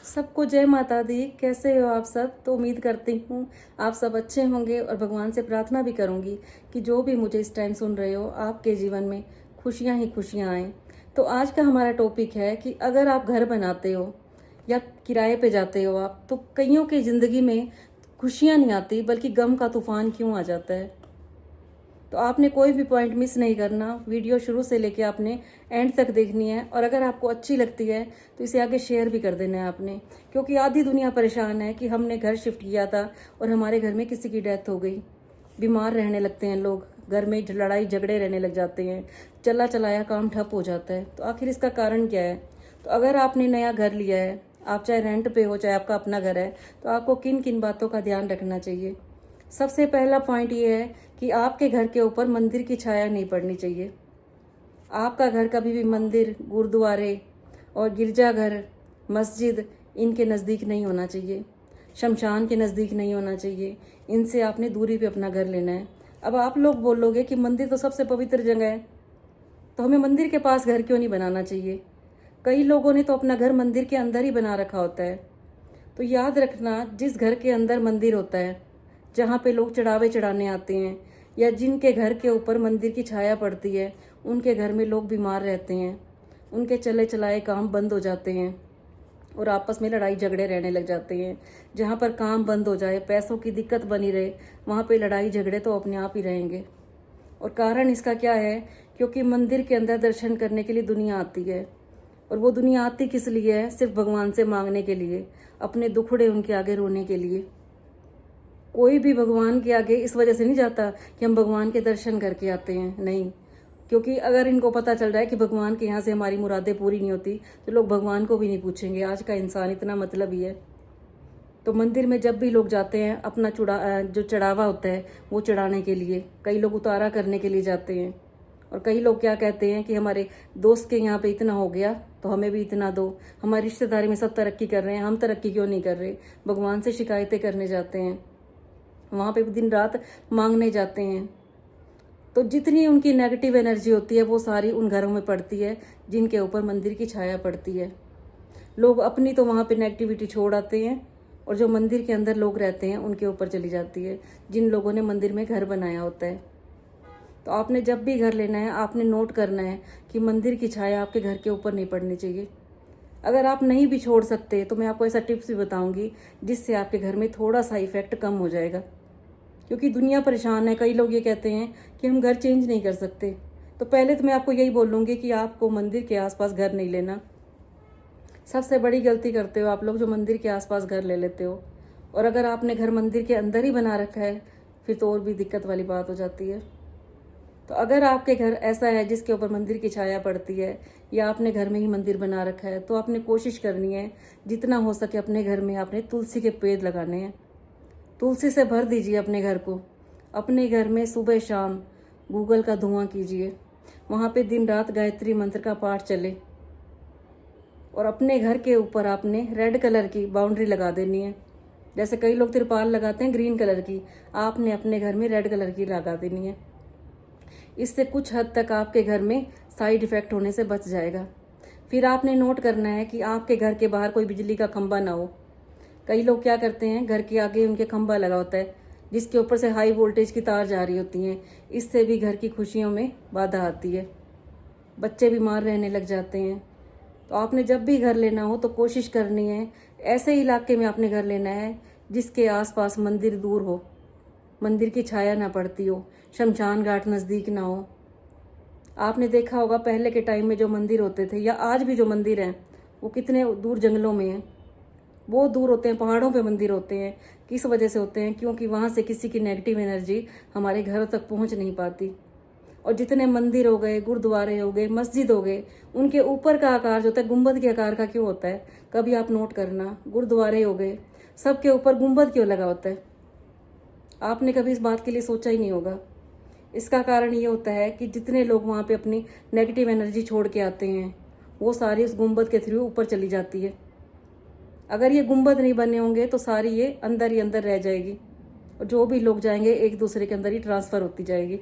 सबको जय माता दी। कैसे हो आप सब? तो उम्मीद करती हूँ आप सब अच्छे होंगे और भगवान से प्रार्थना भी करूँगी कि जो भी मुझे इस टाइम सुन रहे हो आपके जीवन में खुशियाँ ही खुशियाँ आएँ। तो आज का हमारा टॉपिक है कि अगर आप घर बनाते हो या किराए पे जाते हो आप, तो कईयों की ज़िंदगी में खुशियाँ नहीं आती बल्कि गम का तूफान क्यों आ जाता है। तो आपने कोई भी पॉइंट मिस नहीं करना, वीडियो शुरू से लेके आपने एंड तक देखनी है। और अगर आपको अच्छी लगती है तो इसे आगे शेयर भी कर देना है आपने, क्योंकि आधी दुनिया परेशान है कि हमने घर शिफ्ट किया था और हमारे घर में किसी की डेथ हो गई, बीमार रहने लगते हैं लोग, घर में लड़ाई झगड़े रहने लग जाते हैं, चला चलाया काम ठप हो जाता है। तो आखिर इसका कारण क्या है? तो अगर आपने नया घर लिया है, आप चाहे रेंट पे हो चाहे आपका अपना घर है, तो आपको किन किन बातों का ध्यान रखना चाहिए। सबसे पहला पॉइंट ये है कि आपके घर के ऊपर मंदिर की छाया नहीं पड़नी चाहिए। आपका घर कभी भी मंदिर, गुरुद्वारे और गिरजाघर, मस्जिद इनके नज़दीक नहीं होना चाहिए, शमशान के नज़दीक नहीं होना चाहिए। इनसे आपने दूरी पे अपना घर लेना है। अब आप लोग बोलोगे कि मंदिर तो सबसे पवित्र जगह है, तो हमें मंदिर के पास घर क्यों नहीं बनाना चाहिए? कई लोगों ने तो अपना घर मंदिर के अंदर ही बना रखा होता है। तो याद रखना, जिस घर के अंदर मंदिर होता है, जहाँ पे लोग चढ़ावे चढ़ाने आते हैं, या जिनके घर के ऊपर मंदिर की छाया पड़ती है, उनके घर में लोग बीमार रहते हैं, उनके चले चलाए काम बंद हो जाते हैं और आपस में लड़ाई झगड़े रहने लग जाते हैं। जहाँ पर काम बंद हो जाए, पैसों की दिक्कत बनी रहे, वहाँ पे लड़ाई झगड़े तो अपने आप ही रहेंगे। और कारण इसका क्या है? क्योंकि मंदिर के अंदर दर्शन करने के लिए दुनिया आती है, और वो दुनिया आती किस लिए है? सिर्फ भगवान से मांगने के लिए, अपने दुखड़े उनके आगे रोने के लिए। कोई भी भगवान के आगे इस वजह से नहीं जाता कि हम भगवान के दर्शन करके आते हैं, नहीं। क्योंकि अगर इनको पता चल जाए कि भगवान के यहाँ से हमारी मुरादें पूरी नहीं होती, तो लोग भगवान को भी नहीं पूछेंगे। आज का इंसान इतना मतलबी है। तो मंदिर में जब भी लोग जाते हैं, अपना जो चढ़ावा होता है वो चढ़ाने के लिए, कई लोग उतारा करने के लिए जाते हैं। और कई लोग क्या कहते हैं कि हमारे दोस्त के यहाँ पे इतना हो गया तो हमें भी इतना दो, हमारी रिश्तेदारी में सब तरक्की कर रहे हैं, हम तरक्की क्यों नहीं कर रहे? भगवान से शिकायतें करने जाते हैं, वहाँ पे दिन रात मांगने जाते हैं। तो जितनी उनकी नेगेटिव एनर्जी होती है वो सारी उन घरों में पड़ती है जिनके ऊपर मंदिर की छाया पड़ती है। लोग अपनी तो वहाँ पे नेगेटिविटी छोड़ आते हैं, और जो मंदिर के अंदर लोग रहते हैं उनके ऊपर चली जाती है, जिन लोगों ने मंदिर में घर बनाया होता है। तो आपने जब भी घर लेना है, आपने नोट करना है कि मंदिर की छाया आपके घर के ऊपर नहीं पड़नी चाहिए। अगर आप नहीं भी छोड़ सकते तो मैं आपको ऐसा टिप्स भी बताऊंगी जिससे आपके घर में थोड़ा सा इफेक्ट कम हो जाएगा। क्योंकि दुनिया परेशान है, कई लोग ये कहते हैं कि हम घर चेंज नहीं कर सकते। तो पहले तो मैं आपको यही बोलूँगी कि आपको मंदिर के आसपास घर नहीं लेना। सबसे बड़ी गलती करते हो आप लोग जो मंदिर के आसपास घर ले लेते हो। और अगर आपने घर मंदिर के अंदर ही बना रखा है, फिर तो और भी दिक्कत वाली बात हो जाती है। तो अगर आपके घर ऐसा है जिसके ऊपर मंदिर की छाया पड़ती है, या आपने घर में ही मंदिर बना रखा है, तो आपने कोशिश करनी है जितना हो सके अपने घर में आपने तुलसी के पेड़ लगाने हैं। तुलसी से भर दीजिए अपने घर को। अपने घर में सुबह शाम गूगल का धुआं कीजिए, वहाँ पे दिन रात गायत्री मंत्र का पाठ चले। और अपने घर के ऊपर आपने रेड कलर की बाउंड्री लगा देनी है। जैसे कई लोग तिरपाल लगाते हैं ग्रीन कलर की, आपने अपने घर में रेड कलर की लगा देनी है। इससे कुछ हद तक आपके घर में साइड इफेक्ट होने से बच जाएगा। फिर आपने नोट करना है कि आपके घर के बाहर कोई बिजली का खंभा ना हो। कई लोग क्या करते हैं, घर के आगे उनके खंभा लगा होता है जिसके ऊपर से हाई वोल्टेज की तार जा रही होती हैं। इससे भी घर की खुशियों में बाधा आती है, बच्चे बीमार रहने लग जाते हैं। तो आपने जब भी घर लेना हो तो कोशिश करनी है ऐसे इलाके में आपने घर लेना है जिसके आसपास मंदिर दूर हो, मंदिर की छाया ना पड़ती हो, शमशान घाट नज़दीक ना हो। आपने देखा होगा पहले के टाइम में जो मंदिर होते थे, या आज भी जो मंदिर हैं, वो कितने दूर जंगलों में हैं, बहुत दूर होते हैं, पहाड़ों पे मंदिर होते हैं। किस वजह से होते हैं? क्योंकि वहाँ से किसी की नेगेटिव एनर्जी हमारे घरों तक पहुँच नहीं पाती। और जितने मंदिर हो गए, गुरुद्वारे हो गए, मस्जिद हो गए, उनके ऊपर का आकार जो होता है गुंबद के आकार का क्यों होता है? कभी आप नोट करना। गुरुद्वारे हो गए, सबके ऊपर गुंबद क्यों लगा होता है? आपने कभी इस बात के लिए सोचा ही नहीं होगा। इसका कारण ये होता है कि जितने लोग वहाँ पे अपनी नेगेटिव एनर्जी छोड़ के आते हैं, वो सारी उस गुंबद के थ्रू ऊपर चली जाती है। अगर ये गुंबद नहीं बने होंगे तो सारी ये अंदर ही अंदर रह जाएगी, और जो भी लोग जाएंगे एक दूसरे के अंदर ही ट्रांसफ़र होती जाएगी।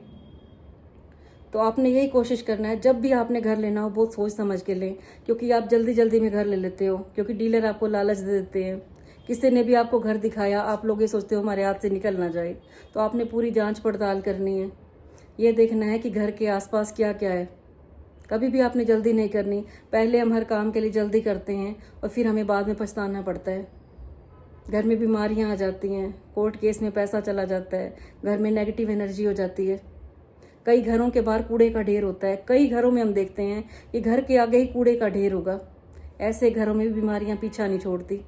तो तो आपने यही कोशिश करना है, जब भी आपने घर लेना हो बहुत सोच समझ के लें, क्योंकि आप जल्दी जल्दी में घर ले लेते हो, क्योंकि डीलर आपको लालच दे देते हैं। किसी ने भी आपको घर दिखाया, आप लोग ये सोचते हो हमारे हाथ से निकल ना जाए। तो आपने पूरी जांच पड़ताल करनी है, ये देखना है कि घर के आसपास क्या क्या है। कभी भी आपने जल्दी नहीं करनी। पहले हम हर काम के लिए जल्दी करते हैं और फिर हमें बाद में पछताना पड़ता है। घर में बीमारियां आ जाती हैं, कोर्ट केस में पैसा चला जाता है, घर में नेगेटिव एनर्जी हो जाती है। कई घरों के बाहर कूड़े का ढेर होता है। कई घरों में हम देखते हैं कि घर के आगे ही कूड़े का ढेर होगा। ऐसे घरों में भी बीमारियां पीछा नहीं छोड़ती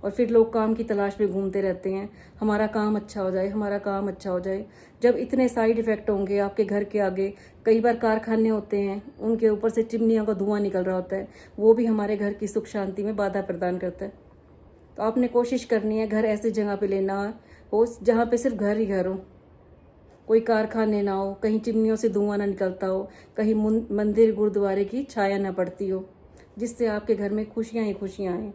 और फिर लोग काम की तलाश में घूमते रहते हैं, हमारा काम अच्छा हो जाए, हमारा काम अच्छा हो जाए। जब इतने साइड इफ़ेक्ट होंगे आपके घर के आगे, कई बार कारखाने होते हैं, उनके ऊपर से चिमनियों का धुआं निकल रहा होता है, वो भी हमारे घर की सुख शांति में बाधा प्रदान करता है। तो आपने कोशिश करनी है घर ऐसी जगह पे लेना हो जहाँ पे सिर्फ घर ही घर हो, कोई कारखाने ना हो, कहीं चिमनियों से धुआं ना निकलता हो, कहीं मंदिर गुरुद्वारे की छाया ना पड़ती हो, जिससे आपके घर में खुशियाँ ही खुशियाँ आएँ।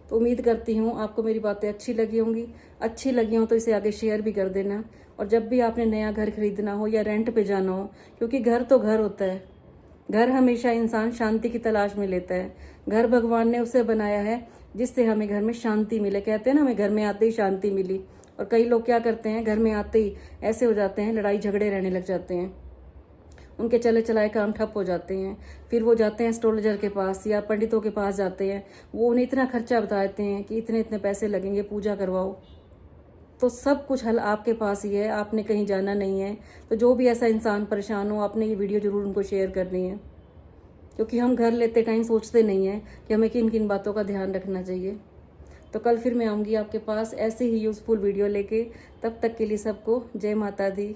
तो उम्मीद करती हूँ आपको मेरी बातें अच्छी लगी होंगी। अच्छी लगी हो तो इसे आगे शेयर भी कर देना। और जब भी आपने नया घर खरीदना हो या रेंट पे जाना हो, क्योंकि घर तो घर होता है, घर हमेशा इंसान शांति की तलाश में लेता है। घर भगवान ने उसे बनाया है जिससे हमें घर में शांति मिले। कहते हैं ना, हमें घर में आते ही शांति मिली। और कई लोग क्या करते हैं, घर में आते ही ऐसे हो जाते हैं, लड़ाई झगड़े रहने लग जाते हैं, उनके चले चलाए काम ठप हो जाते हैं। फिर वो जाते हैं एस्ट्रोलॉजर के पास या पंडितों के पास जाते हैं, वो उन्हें इतना खर्चा बताते हैं कि इतने इतने पैसे लगेंगे, पूजा करवाओ। तो सब कुछ हल आपके पास ही है, आपने कहीं जाना नहीं है। तो जो भी ऐसा इंसान परेशान हो, आपने ये वीडियो जरूर उनको शेयर करनी है, क्योंकि हम घर लेते टाइम सोचते नहीं हैं कि हमें किन किन बातों का ध्यान रखना चाहिए। तो कल फिर मैं आऊँगी आपके पास ऐसे ही यूज़फुल वीडियो लेके। तब तक के लिए सबको जय माता दी।